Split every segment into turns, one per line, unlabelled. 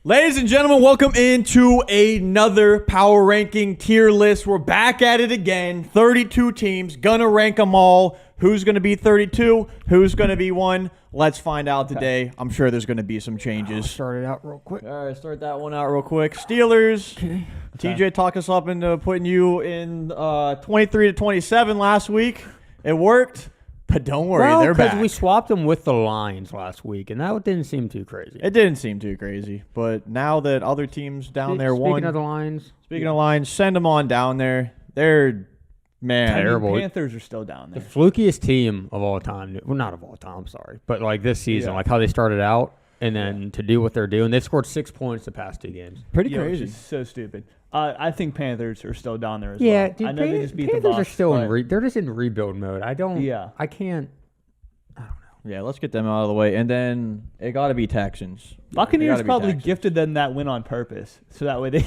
Ladies and gentlemen, welcome into another power ranking tier list. We're back at it again. 32 teams, gonna rank them all. Who's gonna be 32? Who's gonna be 1? Let's find out today. I'm sure there's gonna be some changes.
Start it out real quick.
All right, start that one out real quick. Steelers.
Okay.
TJ talked us up into putting you in 23 to 27 last week. It worked, but don't worry, they're back.
We swapped them with the Lions last week, and that didn't seem too crazy.
It didn't seem too crazy, but now that other teams down there won.
Speaking of the Lions.
Speaking of Lions, send them on down there. They're, man.
Terrible.
Panthers are still down
The
there.
flukiest team of all time. Well, not of all time, I'm sorry. But like this season, like how they started out, and then to do what they're doing. They've scored 6 points the past 2 games.
Pretty
Which
crazy.
is so stupid. I think Panthers are still down there as
Yeah,
well.
dude,
I know they just beat the
Panthers are
Bucs,
still
but
they're just in rebuild mode. I can't.
Yeah, let's get them out of the way. And then it got to be Texans.
Buccaneers
It gotta be
probably
Texans.
gifted them that win on purpose, so that way they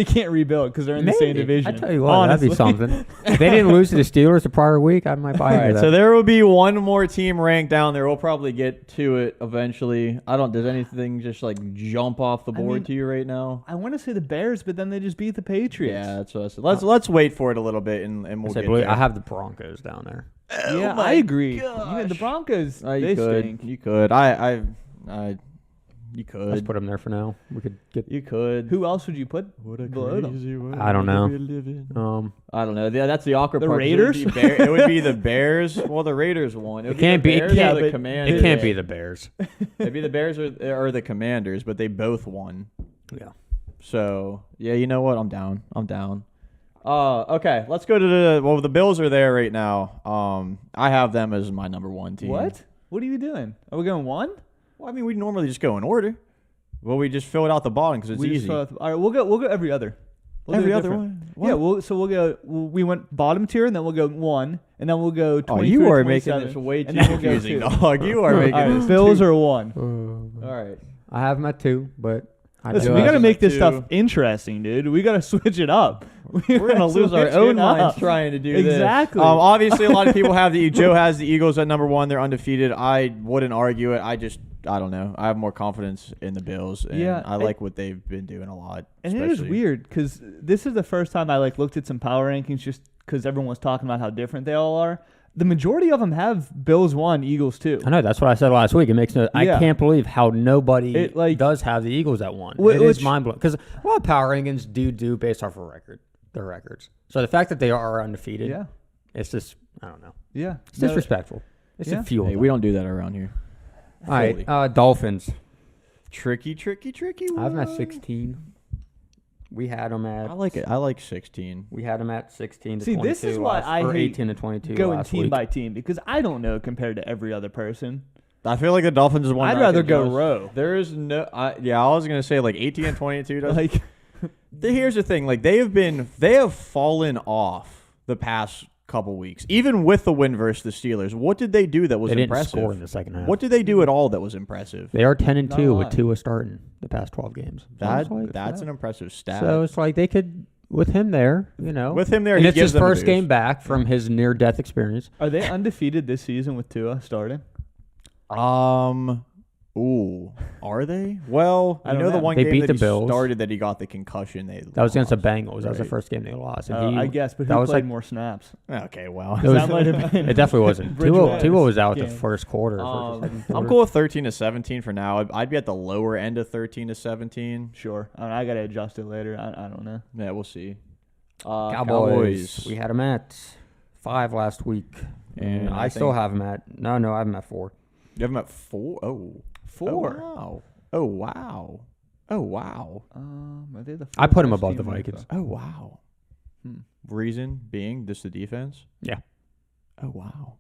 can't rebuild because they're in the same division.
I tell you what,
honestly.
that'd be something. If they didn't lose to the Steelers the prior week, I might buy
All
into
right,
that.
so there will be one more team ranked down there. We'll probably get to it eventually. Does anything just like jump off the board
mean,
to you right now?
I want to say the Bears, but then they just beat the Patriots.
Yeah, that's what I said. Let's wait for it a little bit and we'll get there.
I have the Broncos down there.
Yeah,
my
I agree.
gosh.
The Broncos,
You
they
could.
stink.
You could. You could.
Let's put them there for now. We could get.
You could.
Who else would you put
What a
below them?
crazy world
I don't know.
we live in.
I
I don't know. Yeah, that's the awkward
The
part. 'cause
Raiders?
It would be the Bears. Well, the Raiders won.
It can't be.
Bears
It can't,
or the
it
Commanders.
can't be the Bears.
It'd be the Bears or the Commanders, but they both won.
Yeah.
So yeah, you know what? I'm down. Okay, let's go to the Bills are there right now. I have them as my number 1 team.
What? What are you doing? Are we going 1?
Well, I mean, we normally just go in order. Well, we just fill it out the bottom because it's
We just
easy.
all right, we'll go every other. We'll do
Every
it
other
different.
one?
Yeah,
What?
we'll go. We went bottom tier, and then we'll go 1, and then we'll go 23
you
to
are making
27,
this way too
and then we'll go
confusing,
2.
dog. You are making
All right,
this
Bills
too.
are 1.
All right.
I have them at 2, but I
Listen,
do
we
have
got to
them
make
at
this
2.
stuff interesting, dude. We got to switch it up.
We're gonna lose our
switch
own
it up.
minds trying to do this.
Exactly.
Obviously, a lot of people have Joe has the Eagles at number 1. They're undefeated. I wouldn't argue it. I don't know. I have more confidence in the Bills, and
Yeah,
I like what they've been doing a lot.
And it is
especially-
weird because this is the first time I looked at some power rankings just because everyone was talking about how different they all are. The majority of them have Bills 1, Eagles 2.
I know that's what I said last week. It makes no. I
Yeah.
can't believe how nobody
It,
does have the Eagles at 1.
Wh-
It is
which-
mind blowing because a lot of power rankings do based off of their records. So the fact that they are undefeated,
Yeah,
it's just I don't know.
yeah.
It's disrespectful. It's
Yeah.
a few.
Hey, we don't do that around here.
All right, Dolphins.
Tricky
I have them at
one.
16. We had them at.
I like it. I like 16.
We had them at 16 to
See,
22.
this is why
last,
I
or
hate
18 to 22
Going
last
team
week.
by team because I don't know compared to every other person.
I feel like the Dolphins is one.
I'd
that I
rather
can
go
trust.
row.
There is no. I was gonna say like 18 and 22. Does,
Like,
here's the thing. Like they have fallen off the past couple weeks, even with the win versus the Steelers. What did they do that was
They didn't
impressive?
score in the second half.
What did they do at all that was impressive?
They are 10 and
Not
2
a
with
lot.
Tua starting the past 12 games. So it's like-
That's an impressive stat.
So it's like they could, with him there,
with him there,
and
he
it's
gives
his
them a
first
boost.
game back from his near-death experience.
are they undefeated this season with Tua starting?
Ooh, are they? Well,
I
you
don't
know the
know.
one
They
game
beat
that
the
he
Bills.
started that he got the concussion.
That was against the
lost,
Bengals. That was the
right?
first game they lost. And
I guess, but
that
who
was
played
like-
more snaps?
Okay, well,
It, was,
That might have been.
it definitely wasn't.
Bridgewater's
Tua was out the
game.
first quarter. First or second
I'm
quarter.
cool with 13 to 17 for now. I'd be at the lower end of 13 to 17.
Sure. I got to adjust it later. I don't know.
Yeah, we'll see.
Cowboys. We had them at 5 last week.
And
And
I
I still
think-
have them at. No, I have them at 4.
You have them at 4? Oh.
4.
Oh, wow. Oh, wow.
Are they the
I put 'em
fourth
above
team
the
in
Vikings.
Oh, wow. Reason being just the defense?
Yeah.
Oh, wow.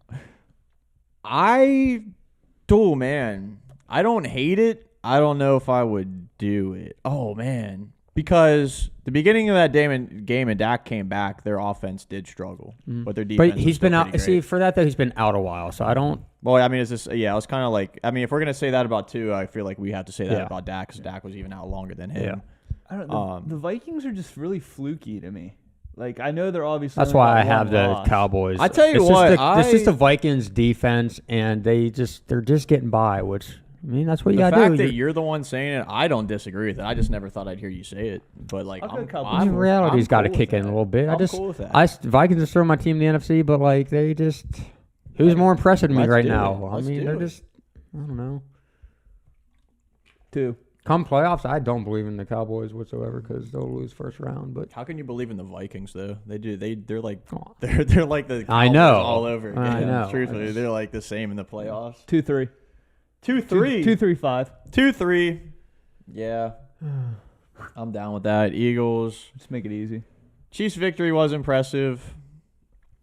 Man. I don't hate it. I don't know if I would do it. Oh, man. Because the beginning of that game and Dak came back, their offense did struggle. But their defense
But
was
he's
still
been out.
pretty
See,
great.
for that, though, he's been out a while. So I don't.
Well, I mean, it's just, yeah, it's kind of like, I mean, if we're going to say that about Tua, I feel like we have to say that
Yeah.
about Dak because Dak was even out longer than him.
I don't know. The Vikings are just really fluky to me. Like, I know they're obviously.
That's
only
why
got
I have
one
the
loss.
Cowboys.
I tell you
It's just
what,
this is the Vikings defense, and they're just getting by, which I mean, that's what you
The
got to
fact
do.
that you're the one saying it, I don't disagree with it. I just never thought I'd hear you say it. But like,
I'll go
I'm,
Cowboys.
I'm
Reality's got to
cool
kick
with
in a
that.
little bit.
I'm cool with that.
Vikings are still my team in the NFC, but like they just, who's more impressive to me
Let's
right
do
now?
it.
I
Let's
mean,
do
they're
it.
just, I don't know.
2.
Come playoffs, I don't believe in the Cowboys whatsoever because they'll lose first round. But
How can you believe in the Vikings though? They do. They're like
oh,
they're like the
I
Cowboys
know.
all over.
I
again.
know.
Truthfully, they're like the same in the playoffs.
2-3.
2-3.
2-3-5.
2-3. Yeah, I'm down with that. Eagles.
Just make it easy.
Chiefs victory was impressive.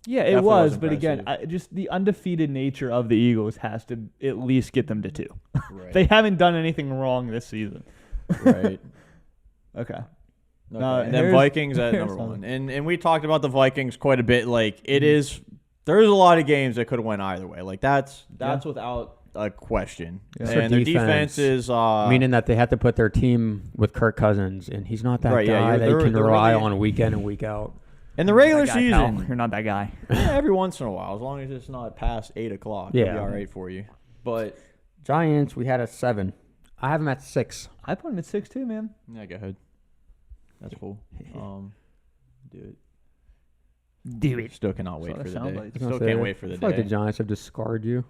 Yeah, it
Definitely
was,
was
but again, just the undefeated nature of the Eagles has to at least get them to 2.
Right.
They haven't done anything wrong this season.
right.
Okay.
Okay.
No,
And then
here's-
Vikings at
here's
number
something.
1. And we talked about the Vikings quite a bit. Like it is, there's a lot of games that could have went either way. Like that's without a question.
Yeah.
And their defense is
meaning that they have to put their team with Kirk Cousins, and he's not that
Right, yeah,
guy that you
they're-
can
they're
rely
really-
on week in and week out.
in the regular
That guy, pal.
season.
You're not that guy.
Yeah, every once in a while, as long as it's not past 8 o'clock, it'll be
Yeah.
all right for you. But
Giants, we had a 7. I have them at 6.
I put him at 6 too, man.
yeah, go ahead. That's cool. Do it.
Do it.
Still cannot wait
That's
for the
what it
day.
sounds like.
Still can't wait for the
I feel
day.
like the Giants have just scarred you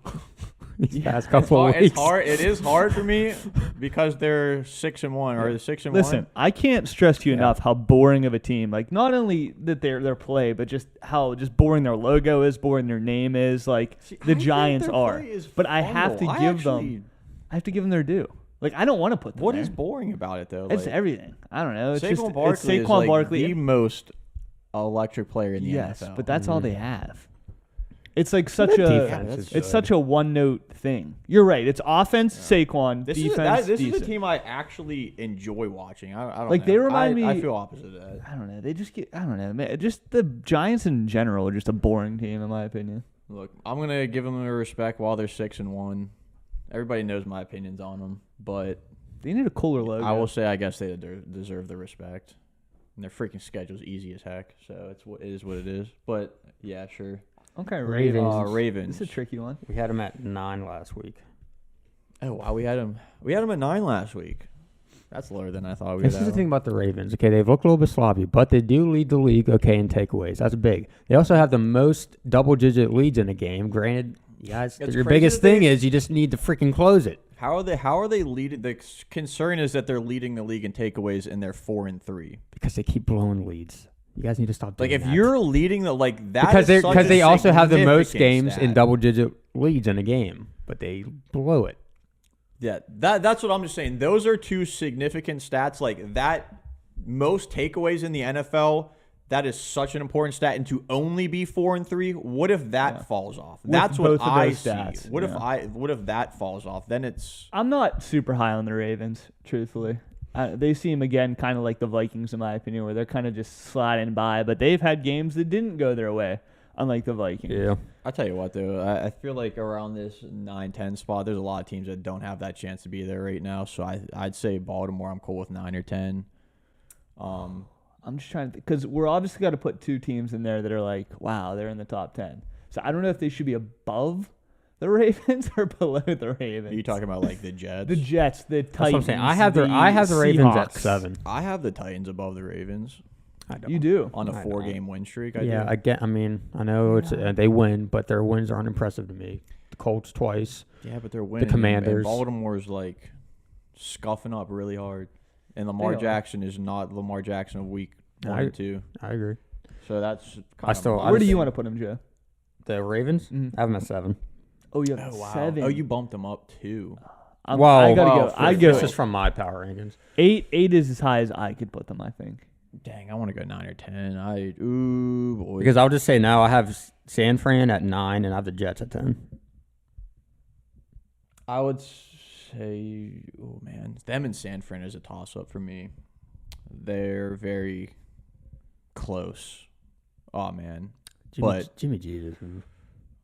these
Yeah.
past couple of
It's
weeks.
hard. It is hard for me because they're 6-1 or 6-1.
Listen, I can't stress to you enough how boring of a team. Like not only that their play, but just how just boring their logo is, boring their name is. Like
See, I
the
think
Giants
their
are.
play is
But I have to
fun, though.
give them. I have to give them their due. Like I don't want to put them
What
there.
is boring about it though?
It's
Like,
everything. I don't know. It's
Saquon
just it's
Barkley is
Saquon
like
Barkley.
the most electric player in the
Yes,
NFL.
but that's all they
Mm-hmm.
have. It's like such
Their
a
defense is
it's
good.
such a one note thing. You're right. It's offense, Saquon,
This
defense,
is this is a
decent.
team I actually enjoy watching. I don't
Like,
know.
they remind me-
I feel opposite of that.
I don't know. They just get. I don't know. Man, just the Giants in general are just a boring team, in my opinion.
Look, I'm gonna give them their respect while they're 6-1. Everybody knows my opinions on them, but
They need a cooler logo.
I will say I guess they deserve the respect. And their freaking schedule's easy as heck, so it is what it is. But yeah, sure.
Okay,
Ravens.
Ravens.
Ravens.
This is a tricky one.
We had them at 9 last week.
Oh wow, we had them at 9 last week. That's lower than I thought we would
This is the
have.
thing about the Ravens. Okay, they've looked a little bit sloppy, but they do lead the league, okay, in takeaways. That's big. They also have the most double-digit leads in a game. Granted, you guys,
It's
your
crazy
biggest
that they-
thing is you just need to freaking close it.
How are they leading? The concern is that they're leading the league in takeaways and they're 4-3.
Because they keep blowing leads. You guys need to stop doing
Like if
that.
you're leading the like that
because
is such a
they also have the most
significant
games
stat.
in double-digit leads in a game, but they blow it.
Yeah, that's what I'm just saying. Those are two significant stats. Like that, most takeaways in the NFL. That is such an important stat, and to only be 4-3. What if that falls off?
With
That's
both
what
of
I
those
see.
stats,
What
yeah.
What if that falls off? Then it's
I'm not super high on the Ravens, truthfully. They seem again kind of like the Vikings, in my opinion, where they're kind of just sliding by. But they've had games that didn't go their way, unlike the Vikings.
Yeah.
I tell you what though, I feel like around this 9-10 spot, there's a lot of teams that don't have that chance to be there right now. So I'd say Baltimore. I'm cool with 9 or 10.
I'm just trying to because we're obviously got to put two teams in there that are like, wow, they're in the top 10. So I don't know if they should be above the Ravens or below the Ravens.
Are you talking about like the Jets?
the Jets, the Titans?
That's what I'm saying. I have the Ravens at
Seahawks.
7.
I have the Titans above the Ravens
I don't.
You do.
on a
I
4-game win streak. I
Yeah,
do.
I mean, I know it's they win, but their wins aren't impressive to me. The Colts twice.
Yeah, but they're winning.
Commanders.
And Baltimore's like scuffing up really hard, and Lamar
They are.
Jackson is not Lamar Jackson of week 1 and 2.
I agree.
So that's
I still-
Where do you want to put them, Joe?
The Ravens,
Mhm.
I have them at 7.
Oh, you have
Oh wow!
7.
Oh, you bumped them up too.
I gotta go. I go.
This is from my power rankings.
8 is as high as I could put them. I think.
Dang, I want to go 9 or 10. Ooh boy.
Because I'll just say now I have San Fran at 9 and I have the Jets at 10.
I would say, oh man, them and San Fran is a toss up for me. They're very close. Oh man.
Jimmy G is.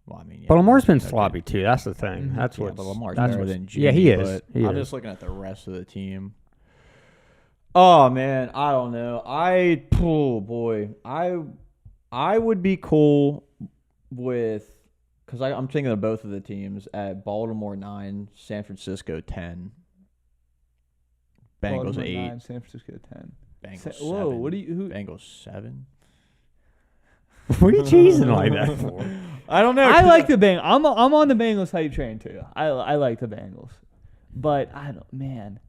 Well, I mean, yeah,
But Lamar's been
okay.
sloppy too. That's the thing.
Mhm.
That's
Yeah,
what.
but Lamar's
that's
better
what's-
than Jimmy.
Yeah, he is.
But
He
I'm
is.
just looking at the rest of the team. Oh man, I don't know. Oh boy, I would be cool with because I'm thinking of both of the teams at Baltimore 9, San Francisco 10, Bengals
Baltimore
8,
9, San Francisco 10.
Bengals 7.
Whoa, what do you? Who?
Bengals 7.
What are you cheesing like that for?
I don't know.
I like the Bengals. I'm on the Bengals hype train too. I like the Bengals, but I don't. Man,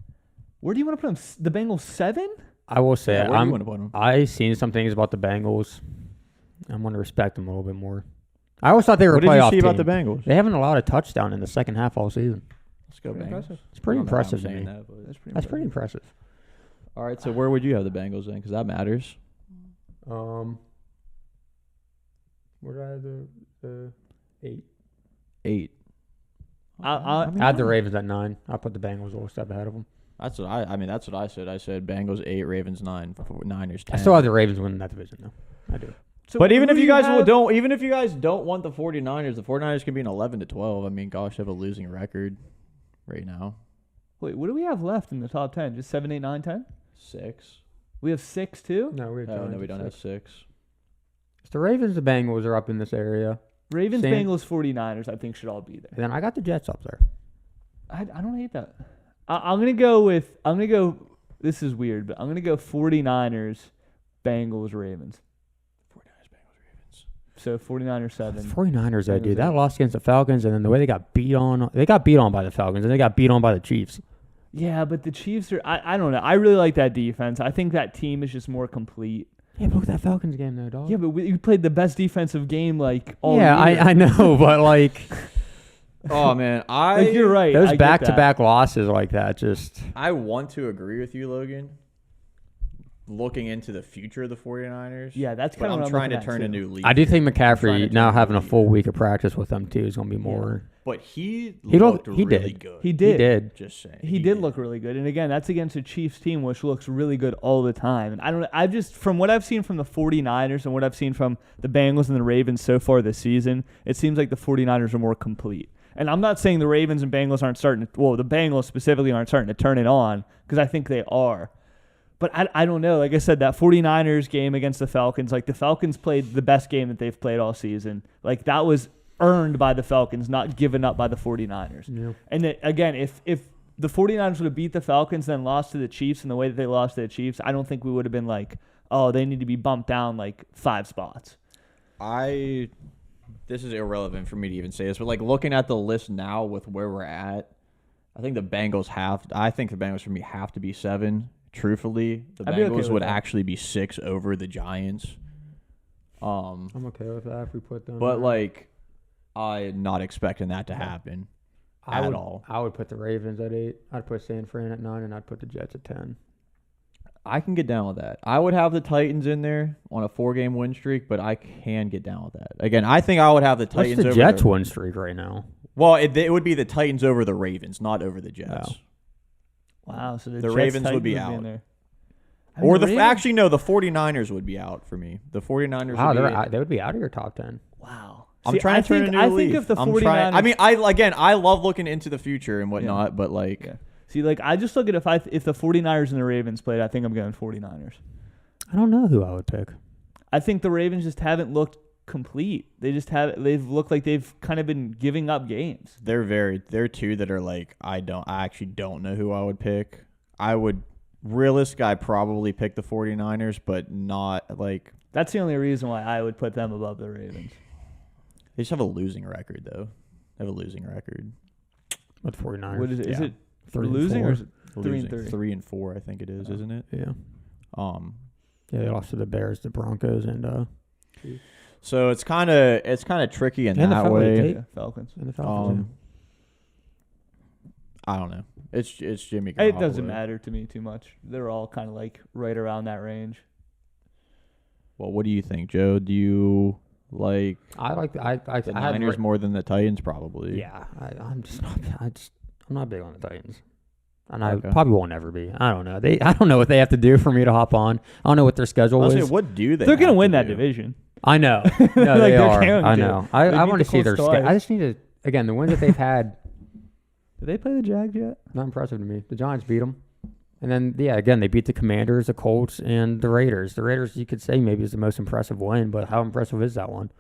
where do you want to put them? The Bengals 7?
I will say,
Yeah, where do you wanna put 'em?
I seen some things about the Bengals. I'm going to respect them a little bit more. I always thought they were
What
a
did
playoff
you see about
team.
the Bengals?
They haven't allowed a touchdown in the second half all season.
Let's go
Pretty
Bengals.
impressive.
It's pretty
I don't know why I'm
impressive to
saying
me.
that, but-
That's pretty impressive.
All right, so where would you have the Bengals in? Because that matters.
Where did I have the 8?
8.
I
I had the Ravens at 9. I put the Bengals a little step ahead of them.
That's what I mean. That's what I said. I said Bengals 8, Ravens 9, Niners 10.
I still have the Ravens winning that division, though. I do.
So
But even
who
if
do
you guys
have-
don't, even if you guys don't want the 49ers can be an 11-12. I mean, gosh, they have a losing record right now.
Wait, what do we have left in the top 10? Just 7, 8, 9, 10?
6.
We have 6 too.
No, we're
Oh no, we don't have 6.
It's the Ravens, the Bengals are up in this area.
Ravens,
Same.
Bengals, 49ers. I think should all be there.
And then I got the Jets up there.
I don't hate that. I'm gonna go. This is weird, but I'm gonna go 49ers, Bengals, Ravens.
49ers, Bengals, Ravens.
So 49ers 7.
49ers, though,
Bengals
dude.
are-
That loss against the Falcons, and then the way they got beat on by the Falcons, and they got beat on by the Chiefs.
Yeah, but the Chiefs are. I don't know. I really like that defense. I think that team is just more complete.
Yeah, but look at that Falcons game, though, dog.
Yeah, but you played the best defensive game like all
yeah,
year.
I know, but like
Oh man,
Like, you're right.
those
I get
back-to-back losses like that, just
I want to agree with you, Logan. Looking into the future of the 49ers.
Yeah, that's
but
kind of
I'm
what
trying to
looking at,
turn a
too.
new leaf.
I do think
trying to
McCaffrey now
turn
having a
leaf.
full week of practice with them too is going to be more.
But he
looked-
looked
he
really
did.
good.
He did.
He did.
Just saying.
He did look really good, and again, that's against a Chiefs team which looks really good all the time. And I've just from what I've seen from the 49ers and what I've seen from the Bengals and the Ravens so far this season, it seems like the 49ers are more complete. And I'm not saying the Ravens and Bengals aren't starting to, well, the Bengals specifically aren't starting to turn it on, because I think they are. But I don't know. Like I said, that 49ers game against the Falcons, like the Falcons played the best game that they've played all season. Like that was earned by the Falcons, not given up by the 49ers.
Yeah.
And that, again, if the 49ers would have beat the Falcons and then lost to the Chiefs in the way that they lost to the Chiefs, I don't think we would have been like, oh, they need to be bumped down like 5 spots.
This is irrelevant for me to even say this, but like looking at the list now with where we're at, I think the Bengals for me have to be 7. Truthfully, the
I'd be okay
Bengals
with
would
that.
actually be 6 over the Giants.
I'm okay with that if we put them.
But like, I'm not expecting that to happen at all.
I would put the Ravens at 8. I'd put San Fran at 9, and I'd put the Jets at 10.
I can get down with that. I would have the Titans in there on a 4-game win streak, but I can get down with that. Again, I think I would have the
What's
Titans
the
over
Jets win streak right now?
Well, it would be the Titans over the Ravens, not over the Jets.
Oh.
Wow. So the
The
Jets,
Ravens would
Titans
be
in
out.
there.
Or
Ravens-
actually no, the 49ers would be out for me. The 49ers
Wow,
would be
they would be out of your top 10.
Wow.
I'm
See,
trying to turn a new
I
leaf.
think if the
I'm
49ers
trying, I mean, I love looking into the future and whatnot, but like,
Yeah. See, like I just look at if the 49ers and the Ravens played, I think I'm going 49ers.
I don't know who I would pick.
I think the Ravens just haven't looked complete. They've looked like they've kind of been giving up games.
they're two that are like, I actually don't know who I would pick. I would, realistic, I probably pick the 49ers, but not like,
That's the only reason why I would put them above the Ravens.
they just have a losing record though. They have a losing record.
With 49ers.
What is it? Is
Yeah.
it
3 and
losing
4.
or is it 3 and 3?
3 and 4, I think it is, isn't it?
Yeah.
Yeah,
they lost to the Bears, the Broncos, and
So it's kind of tricky in
And the
that
Falcons,
way.
Tate.
Yeah, Falcons.
the Falcons.
I don't know. It's Jimmy.
It doesn't
Garoppolo.
matter to me too much. They're all kind of like right around that range.
Well, what do you think, Joe? Do you like
I like the, I
the
I had
Niners more than the Titans? Probably.
Yeah, I'm not big on the Titans, and I
Okay.
probably won't ever be. I don't know. I don't know what they have to do for me to hop on. I don't know what their schedule
Honestly,
is.
what do they?
They're going
have
to win
to
that
do?
division.
I know. No,
Like,
they
they're
are.
going
I
to.
know.
They
I
beat
want
the
to see their
Colts
schedule. I
twice.
just need to again the wins that they've had.
Did they play the Jags yet?
Not impressive to me. The Giants beat them, and then again they beat the Commanders, the Colts, and the Raiders. The Raiders, you could say maybe is the most impressive win, but how impressive is that one?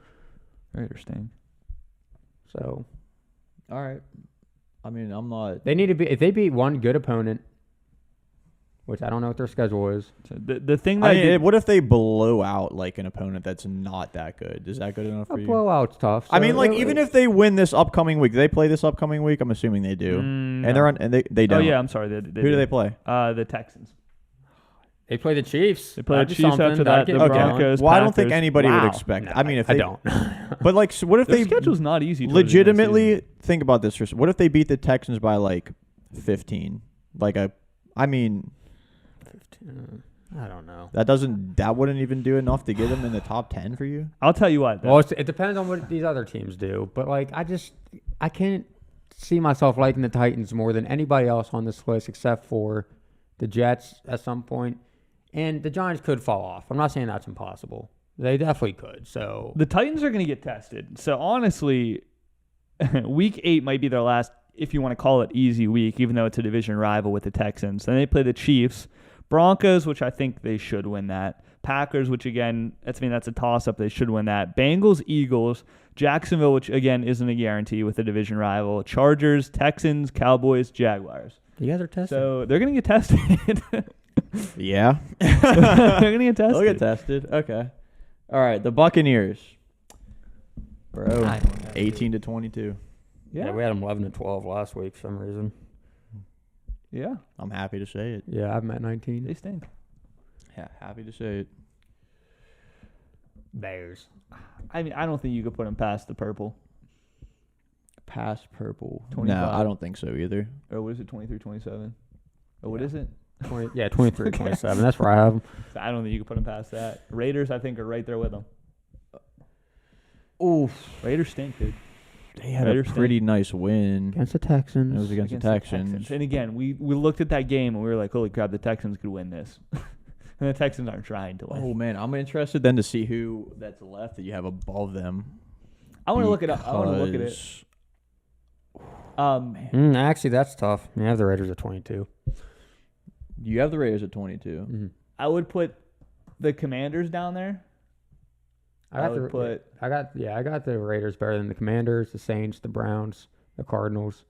Raiders stink.
So
All right. I mean, I'm not.
they need to be if they beat one good opponent, which I don't know what their schedule is.
So the thing that
I
I
mean,
did,
what if they blow out like an opponent that's not that good? Is that good enough
A
for you?
blowout's tough.
I mean,
so
like
it-
even if they win this upcoming week, they play this upcoming week. I'm assuming they do, and they're on. And they
Oh
don't.
yeah, I'm sorry. They
Who do they play?
The Texans.
they play the Chiefs.
They play the
That'd be
Chiefs
something.
after
That'd
that.
get
The
me going.
Broncos.
Well, I don't think
Packers.
anybody would
Wow.
expect.
No,
I mean, if
I
they
don't.
but like, so what if
Their
they
schedule's not easy. towards the end of the
legitimately
season.
think about this? What if they beat the Texans by like 15? I mean,
I don't know.
that wouldn't even do enough to get them in the top 10 for you.
I'll tell you what. though.
Well, it depends on what these other teams do, but like I can't see myself liking the Titans more than anybody else on this list except for the Jets at some point, and the Giants could fall off. I'm not saying that's impossible. They definitely could. So
The Titans are going to get tested. So honestly, week 8 might be their last, if you want to call it easy week, even though it's a division rival with the Texans. Then they play the Chiefs, Broncos, which I think they should win that. Packers, which again, that's a toss-up. They should win that. Bengals, Eagles, Jacksonville, which again isn't a guarantee with a division rival. Chargers, Texans, Cowboys, Jaguars.
you guys are tested.
So they're going to get tested.
Yeah,
they're going to get tested.
They'll get tested. Okay. All right. The Buccaneers. Bro.
18 to 22.
yeah, we had them 11-12 last week for some reason.
Yeah,
I'm happy to say it.
Yeah, I'm at 19.
they stink.
Yeah, happy to say it.
Bears.
I mean, I don't think you could put them past the purple.
Past purple.
25.
No, I don't think so either.
Or what is it, 23, 27? Or what is it?
23, 27. That's where I have them.
So I don't think you can put them past that. Raiders, I think, are right there with them.
Oof.
Raiders stink, dude.
They had
Raiders
a pretty nice win.
Against the Texans.
It was against the Texans.
And again, we looked at that game and we were like, holy crap, the Texans could win this. And the Texans aren't trying to win.
Oh man, I'm interested then to see who that's left that you have above them.
I want to look it up. I want to look at it.
Because
Actually, that's tough. You have the Raiders at 22.
You have the Raiders at 22.
Mm-hmm.
I would put the Commanders down there. I would put.
I got the Raiders better than the Commanders, the Saints, the Browns, the Cardinals.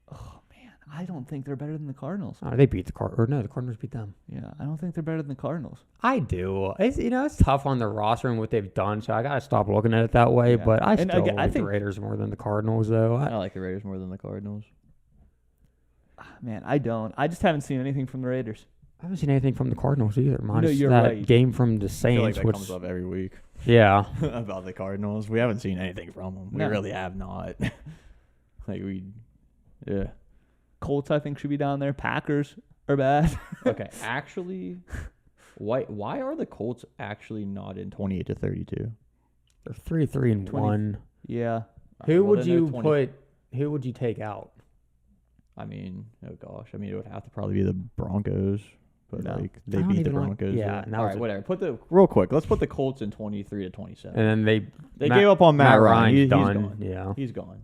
Oh man, I don't think they're better than the Cardinals.
Oh, they beat the the Cardinals beat them.
Yeah, I don't think they're better than the Cardinals.
I do. It's tough on the roster and what they've done, so I gotta stop looking at it that way.
Yeah.
But I
And
still
again, I
like the
think-
Raiders more than the Cardinals, though.
I like the Raiders more than the Cardinals.
Man, I don't. I just haven't seen anything from the Raiders.
I haven't seen anything from the Cardinals either. Minus
you're
that
right.
game from the
I feel like
Saints,
that
which
comes up every week
yeah,
about the Cardinals. We haven't seen anything from them. We
No.
really have not. Yeah.
Colts, I think, should be down there. Packers are bad.
Okay. Actually, why are the Colts actually not in
28 to 32.
they're 3-3-1.
20. Yeah.
Who
Well,
would
then they're
you
20
put? Who would you take out?
I mean,
Oh gosh, I mean it would have to probably be the Broncos, but
No.
like
I
they
don't
beat the
even like-
Broncos.
yeah, and that
all
was
right,
a-
whatever. Put the
Real quick, let's put the
Colts in 23 to 27.
And then
They gave up on Matt Ryan.
Ryan's
He's
done.
gone.
Yeah.
He's gone.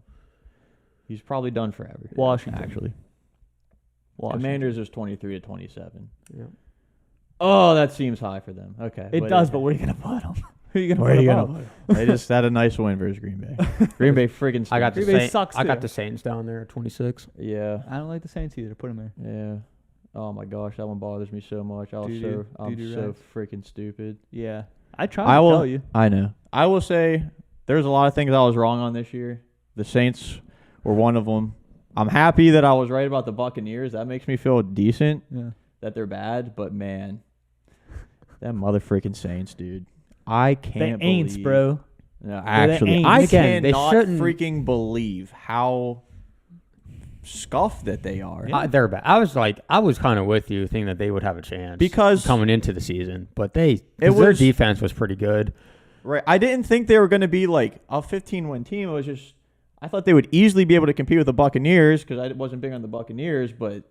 He's probably done forever.
Washington.
Actually.
Washington.
Commanders is 23 to 27.
Yeah.
Oh, that seems high for them. Okay.
It does, but where are you going to put them? Who are you going to
Where are
put
you
them
gonna
above?
put 'em? They just had a nice win versus Green Bay.
Green Bay friggin'
I got the
Green Bay
Saints.
sucks,
I got
too.
the Saints down there at 26.
Yeah.
I don't like the Saints either. Put them there.
Yeah. Oh my gosh, that one bothers me so much. I'm
Doo-doo.
so
Doo-doo
freaking stupid.
Yeah. I tried
I
to
will.
tell you.
I know. I will say there's a lot of things I was wrong on this year. The Saints were one of them. I'm happy that I was right about the Buccaneers. That makes me feel decent
Yeah.
that they're bad, but man,
Them mother freaking Saints, dude. I can't
They ain'ts,
believe.
bro.
no,
Actually,
ain't.
I
Again, they
cannot
shouldn't-
freaking believe how scuffed that they are.
They're bad. I was kind of with you, thinking that they would have a chance
Because-
coming into the season, but their
was-
defense was pretty good.
Right. I didn't think they were going to be like a 15-win team. It was just I thought they would easily be able to compete with the Buccaneers because I wasn't big on the Buccaneers, but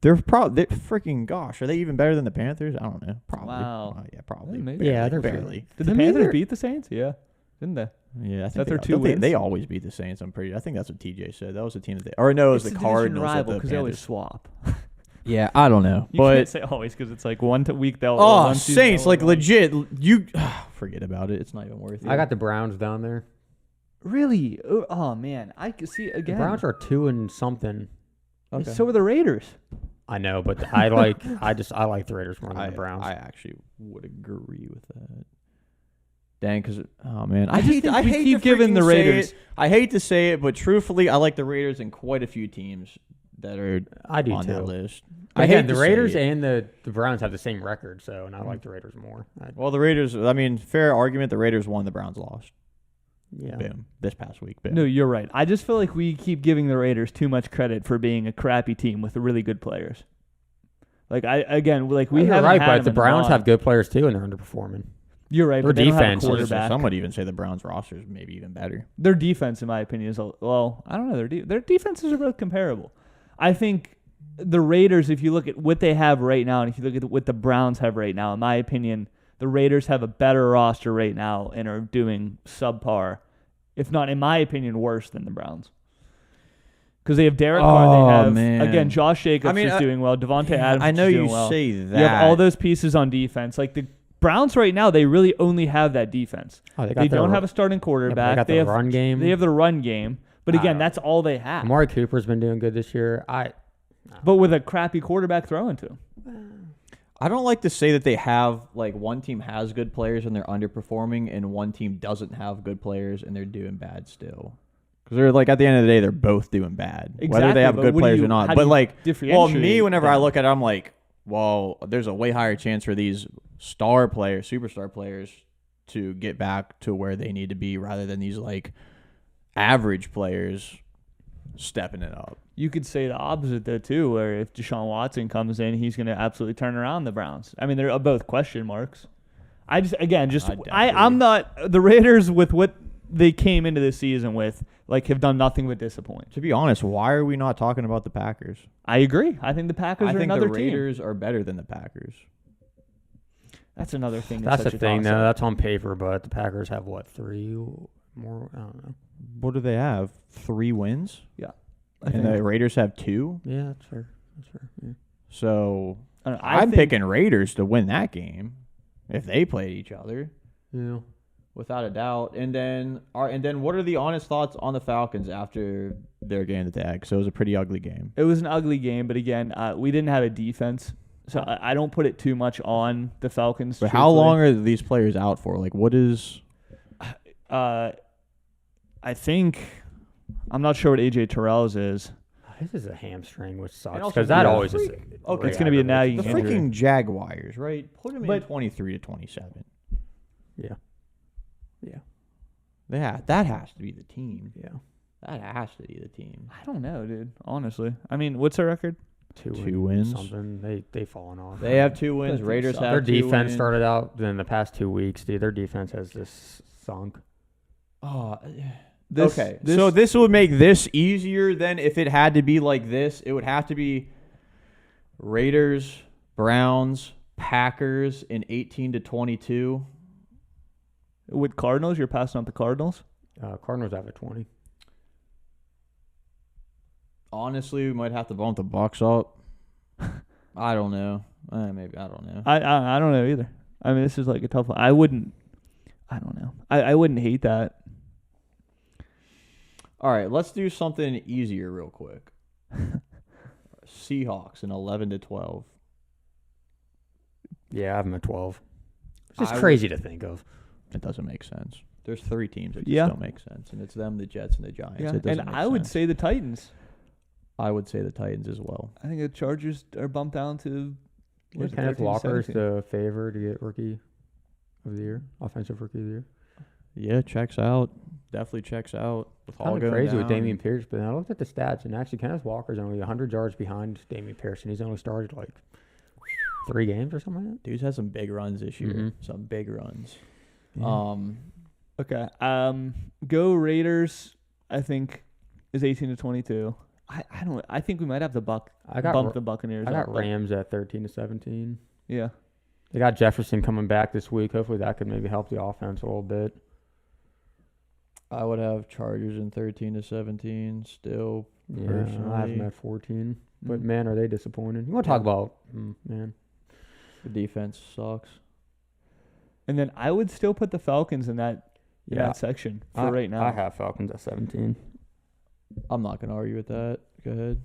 they're freaking gosh, are they even better than the Panthers? I don't know. Probably.
Wow.
Yeah, probably.
Yeah, maybe.
Barely,
Yeah, they're
barely.
Did the Panthers beat the Saints? Yeah. Didn't they?
Yeah, I think
That's their
they,
two
don't they-
wins?
they always beat the Saints. I think that's what TJ said. That was the team that they, or no, it was
It's
the
a division
Cardinals. that
rival
the
because they always
Panthers-
swap.
Yeah, I don't know,
You can't
but
say always because it's like one week they'll.
oh,
one season
Saints
they'll
like
win.
legit. You forget about it. It's not even worth it.
I got the Browns down there.
Really? Oh man, I can see
The
again.
Browns are 2 and something.
Okay.
So are the Raiders.
I know, but I like the Raiders more than the Browns.
I actually would agree with that. Dang, because oh man,
I just think we keep
to
giving the
freaking say
Raiders-
it. I hate to say it, but truthfully, I like the Raiders in quite a few teams that are
I do
on
too.
that list.
I
I
hate
hate
the
to
Raiders
say it.
and the Browns have the same record, so and I like the Raiders more.
Well, the Raiders. I mean, fair argument. The Raiders won. The Browns lost.
Yeah.
Boom. This past week. Boom.
No, you're right. I just feel like we keep giving the Raiders too much credit for being a crappy team with really good players. Like we
You're
haven't
right,
had
but
them
the
in
Browns
long.
have good players too, and they're underperforming.
You're right,
their
but they don't have a
defense is-
quarterback.
Some would even say the Browns roster is maybe even better.
Their defense, in my opinion, is well. I don't know. Their defenses are both comparable. I think the Raiders, if you look at what they have right now, and if you look at what the Browns have right now, in my opinion, the Raiders have a better roster right now and are doing subpar, if not, in my opinion, worse than the Browns. Because they have Derek Carr,
Oh,
they have
man.
again Josh Jacobs
I mean,
is doing well, Devontae Adams.
I know
is doing
you
well.
say that.
You have all those pieces on defense. Like the Browns right now, they really only have that defense.
Oh,
They don't have a starting quarterback.
They got the
have
run game.
They have the run game, but
I
again,
don't-
that's all they have.
Amari Cooper's been doing good this year.
But with a crappy quarterback throwing to him.
I don't like to say that they have like one team has good players and they're underperforming, and one team doesn't have good players and they're doing bad still. Because they're like at the end of the day, they're both doing bad, whether
Exactly,
they have
but
good
what do
players
you-
or not.
how do
But
you
like, well,
differentiate
me, whenever I
them?
look at it, I'm like, well, there's a way higher chance for these star players, superstar players, to get back to where they need to be rather than these like average players stepping it up.
You could say the opposite though too, where if Deshaun Watson comes in, he's going to absolutely turn around the Browns. I mean, they're both question marks. I'm not the Raiders with what they came into this season with, like have done nothing but disappoint.
To be honest, why are we not talking about the Packers?
I agree. I think the Packers
I
are
think
another
the
team.
Raiders are better than the Packers.
That's another thing.
That's the
such a
thing,
toss-up.
though. That's on paper, but the Packers have what, 3 more? I don't know.
What do they have? 3 wins?
I
And
think-
the Raiders have 2?
Yeah, that's fair. That's fair. Yeah.
So
I don't know,
I'm
think-
picking Raiders to win that game if they played each other,
Yeah.
without a doubt. And then what are the honest thoughts on the Falcons after their game at the Ag? So it was a pretty ugly game.
It was an ugly game, but again, we didn't have a defense, so I don't put it too much on the Falcons.
But how
truthfully.
long are these players out for? Like, what is?
I think I'm not sure what AJ Terrell's is.
This is a hamstring, which sucks
also,
because that
yeah,
always is.
okay,
it's gonna be a nagging
The
injury.
freaking Jaguars, right? Put them in
But-
23 to 27.
Yeah. Yeah.
That has to be the team.
Yeah.
That has to be the team.
I don't know, dude. Honestly, I mean, what's their record?
2
wins.
Something. They've fallen off.
They have 2 wins.
But
Raiders
their
have
Their
2
defense
wins.
started out in the past 2 weeks, dude. Their defense has just sunk.
Oh,
This-
okay.
this-
So this would make this easier than if it had to be like this. It would have to be Raiders, Browns, Packers in 18 to 22.
With Cardinals, you're passing up the Cardinals.
Cardinals have a 20.
Honestly, we might have to bump the Bucks up. I don't know. Maybe I don't know.
I don't know either. I mean, this is like a tough one. I don't know. I wouldn't hate that.
All right, let's do something easier real quick. Seahawks in 11 to 12.
Yeah, I have them at 12. It's just
I
crazy to think of.
It doesn't make sense. There's 3 teams that just
Yeah.
don't make sense, and it's them, the Jets, and the Giants.
Yeah,
It doesn't
and
make
I would
sense.
say the Titans.
I would say the Titans as well.
I think the Chargers are bumped down to. what is it,
Kenneth
13,
Walker is
17?
the favor to get rookie of the year, offensive rookie of the year.
Yeah, checks out. Definitely checks out. With all
Kind of
going
crazy with
down.
Damian Pierce, but I looked at the stats, and actually Kenneth Walker's only 100 yards behind Damian Pierce, and he's only started like 3 games or something like
Dude's had some big runs this year.
Mhm.
Some big runs.
that.
Okay. Go Raiders. I think is 18 to 22. I don't. I think we might have to
I got
bump
Ra-
the Buccaneers.
I got
up, but-
Rams at 13 to 17.
Yeah.
They got Jefferson coming back this week. Hopefully that could maybe help the offense a little bit.
I would have Chargers in 13 to 17 still.
Yeah, I have them
Personally.
at 14. But
Mm.
man, are they disappointed? You want to talk about man?
The defense sucks.
And then I would still put the Falcons in that in
Yeah.
that section for right now.
I have Falcons at 17.
I'm not gonna argue with that. Go ahead.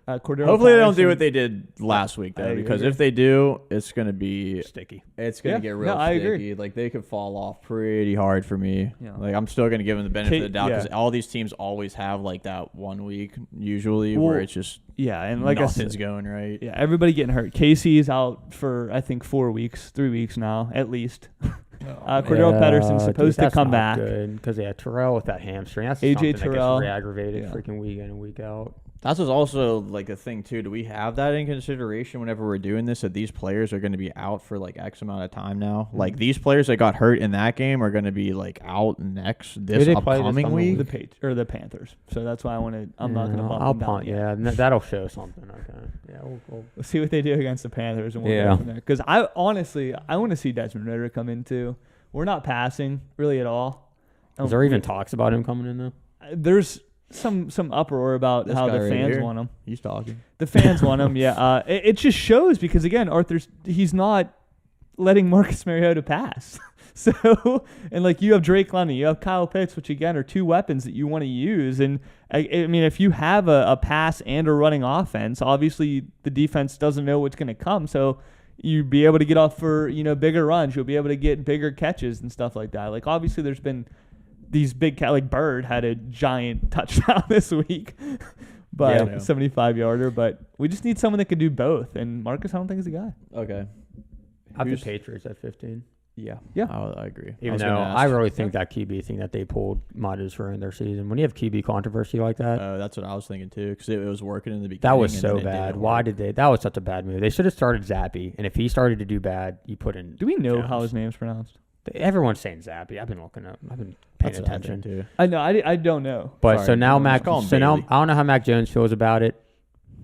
Cordero
Hopefully they don't do
Patterson-
what they did last week
I
though,
agree.
because if they do, it's gonna be
Sticky.
it's gonna
Yeah.
get real
No, I
sticky.
agree.
Like they could fall off pretty hard for me.
Yeah.
Like I'm still gonna give them the benefit of the doubt because
yeah.
all these teams always have like that 1 week usually
Well,
where it's just
Yeah, and like I
nothing's
said,
going right.
yeah, everybody getting hurt. Casey's out for I think 4 weeks, 3 weeks now at least. Cordero Patterson's supposed to come back.
Because Terrell with that hamstring. That's
AJ
something
Terrell.
that gets re-aggravated
Yeah.
freaking week in and week out.
That's what's also like a thing too. Do we have that in consideration whenever we're doing this? That these players are going to be out for like X amount of time now. Like these players that got hurt in that game are going to be like out this
they play this
upcoming
coming
week.
The Panthers. So that's why I'm not going to bump
I'll
them down
punt.
yet.
Yeah, that'll show something. Okay. Yeah, we'll
We'll see what they do against the Panthers, and we'll
Yeah.
go from there. Because I honestly, I want to see Desmond Ritter come in too. We're not passing really at all.
Is there even talks about him coming in though?
There's some uproar about
This
how
guy
the
right
fans
here.
want him.
He's talking.
The fans want him. Yeah. It just shows because again, he's not letting Marcus Mariota pass. So, and like you have Drake London, you have Kyle Pitts, which again are two weapons that you want to use. And I mean, if you have a pass and a running offense, obviously the defense doesn't know what's going to come. So you'd be able to get off for, bigger runs. You'll be able to get bigger catches and stuff like that. Like obviously there's been these big like Bird had a giant touchdown this week. But
Yeah.
75-yarder, but we just need someone that could do both. And Marcus, I don't think is a guy.
Okay.
I have the
Who's-
Patriots at 15.
Yeah.
Yeah.
I agree.
Even
was
though
gonna
I
ask.
really think that QB thing that they pulled might have ruined their season. When you have QB controversy like that,
That's what I was thinking too, because it was working in the beginning.
that was
and
so
then it
bad.
didn't
Why
work.
did they? That was such a bad move. They should have started Zappy, and if he started to do bad, you put in.
Do we know how
Jones.
his name's pronounced?
Everyone's saying Zappy. I've been looking up. I've been paying
That's what I think,
attention.
too.
I know. I don't know.
But
Sorry,
so now
just
Mac.
call him
So now
Bailey.
I don't know how Mac Jones feels about it.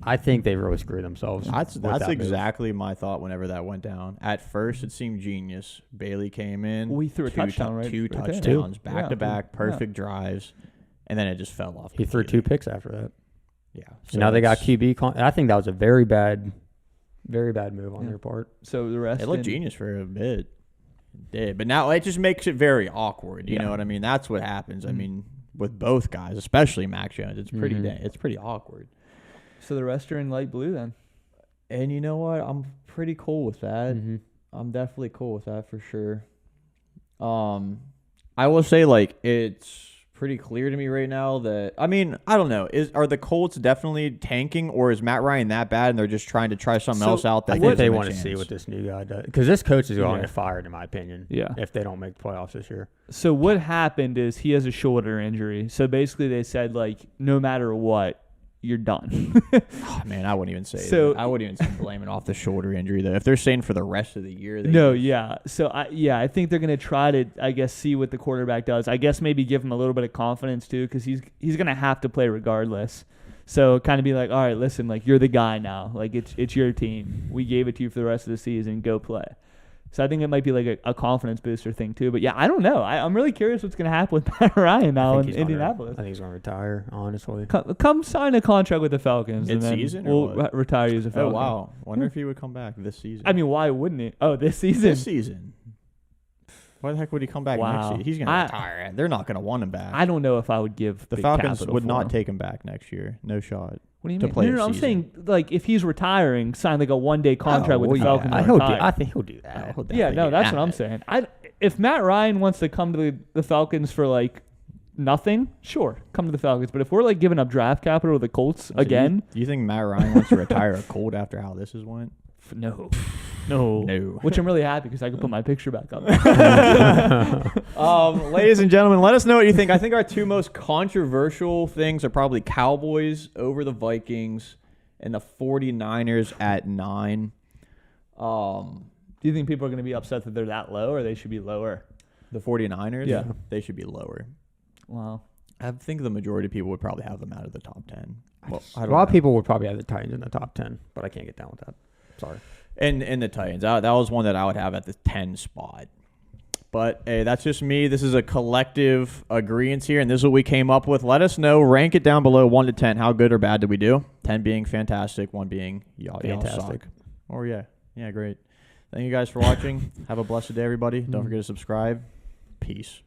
I think they really screwed themselves.
That's
with that move.
exactly my thought whenever that went down. At first, it seemed genius. Bailey came in.
We threw a touchdown, right?
Two
Right there.
touchdowns,
Yeah.
back to back,
Yeah.
perfect drives, and then it just fell off.
He threw two
completely.
picks after that.
Yeah.
So now they got
it's-
QB. I think that was a very bad move on
Yeah.
their part.
So the rest.
It looked genius for a bit. It did, but now it just makes it very awkward. You
Yeah.
know what I mean? That's what happens. I
Mhm.
mean, with both guys, especially Mac Jones, it's pretty.
Mhm.
It's pretty awkward.
So the rest are in light blue then.
And you know what? I'm pretty cool with that.
Mhm.
I'm definitely cool with that for sure. I will say like it's pretty clear to me right now that I mean I don't know are the Colts definitely tanking or is Matt Ryan that bad and they're just trying to try something
So,
else out that
I
gives
think they
them a
want to see
chance?
what this new guy does because this coach is going to
Yeah.
get fired, in my opinion.
Yeah.
If they don't make the playoffs this year.
So what happened is he has a shoulder injury. So basically they said like no matter what, you're done.
Oh, man, I wouldn't even say
So-
that. I wouldn't even say blame it off the shoulder injury though. If they're saying for the rest of the year, they
No,
just-
yeah. So I think they're gonna try to, I guess, see what the quarterback does. I guess maybe give him a little bit of confidence too, because he's gonna have to play regardless. So kind of be like, all right, listen, like you're the guy now. Like it's your team. We gave it to you for the rest of the season. Go play. So I think it might be like a confidence booster thing too. But yeah, I don't know. I'm really curious what's gonna happen with Matt Ryan now
I
in
think he's gonna-
Indianapolis.
I think he's going to retire, honestly.
Come sign a contract with the Falcons, and then
Mid-season or
we'll
what?
retire you as a
Oh
Falcon.
wow, wonder if he would come back this season.
I mean, why wouldn't he? Oh, this season.
this season. Why the heck would he come back
Wow.
next season? He's gonna
I-
retire. They're not gonna want him back.
I don't know if I would give
the
big
Falcons
capital
would
for
not
him.
take him back next year. No shot.
What do you
to
mean?
play
No,
a
I'm
season.
saying like if he's retiring, sign like a one-day contract with the
well,
Falcons.
yeah.
and
He'll do,
retire.
I think he'll do that.
He'll
Yeah,
definitely
no,
do
that's what I'm
that.
saying. If Matt Ryan wants to come to the Falcons for like nothing, sure, come to the Falcons. But if we're like giving up draft capital to the Colts
So
again,
do you think Matt Ryan wants to retire a Colt after how this has went?
no.
No.
Which I'm really happy because I can put my picture back up.
Ladies and gentlemen, let us know what you think. I think our two most controversial things are probably Cowboys over the Vikings and the 49ers at 9.
Do you think people are going to be upset that they're that low, or they should be lower?
The 49ers,
Yeah.
they should be lower.
Wow.
I think the majority of people would probably have them out of the top 10. Well, I
A
don't
lot of
know.
people would probably have the Titans in the top 10, but I can't get down with that. Sorry.
And the Titans. That was one that I would have at the 10 spot. But hey, that's just me. This is a collective agreement here, and this is what we came up with. Let us know. Rank it down below 1 to 10. How good or bad did we do? 10 being fantastic, 1 being y'all
Fantastic.
suck. Or yeah, great. Thank Thank you guys for watching. Have a blessed day, everybody. Don't forget to subscribe. Peace.